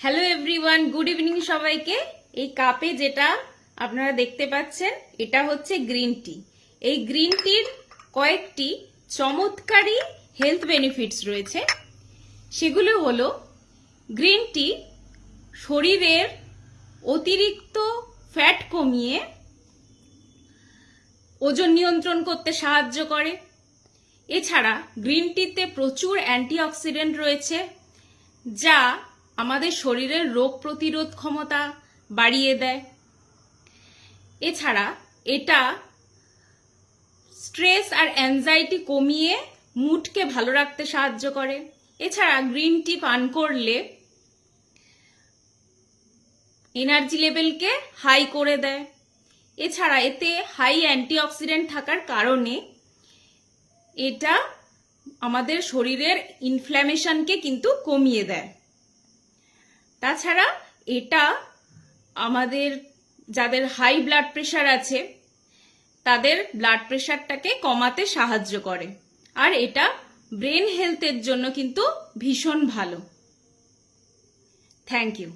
Hello everyone, good evening সবাইকে। এই কাপে যেটা আপনারা দেখতে পাচ্ছেন এটা হচ্ছে গ্রিন টি। এই গ্রিন টির কয়েকটি চমৎকারী হেলথ বেনিফিটস রয়েছে। সেগুলো হলো, গ্রিন টি শরীরের অতিরিক্ত ফ্যাট কমিয়ে ওজন নিয়ন্ত্রণ করতে সাহায্য করে। এছাড়া গ্রিন টিতে প্রচুর অ্যান্টিঅক্সিডেন্ট রয়েছে, যা আমাদের শরীরের রোগ প্রতিরোধ ক্ষমতা বাড়িয়ে দেয়। এছাড়া এটা স্ট্রেস আর অ্যাংজাইটি কমিয়ে মুডকে ভালো রাখতে সাহায্য করে। এছাড়া গ্রিন টি পান করলে এনার্জি লেভেলকে হাই করে দেয়। এছাড়া এতে হাই অ্যান্টিঅক্সিডেন্ট থাকার কারণে এটা আমাদের শরীরের ইনফ্ল্যামেশনকে কিন্তু কমিয়ে দেয়। তাছাড়া এটা আমাদের যাদের হাই ব্লাড প্রেশার আছে তাদের ব্লাড প্রেশারটাকে কমাতে সাহায্য করে। আর এটা ব্রেন হেলথের জন্য কিন্তু ভীষণ ভালো। Thank you.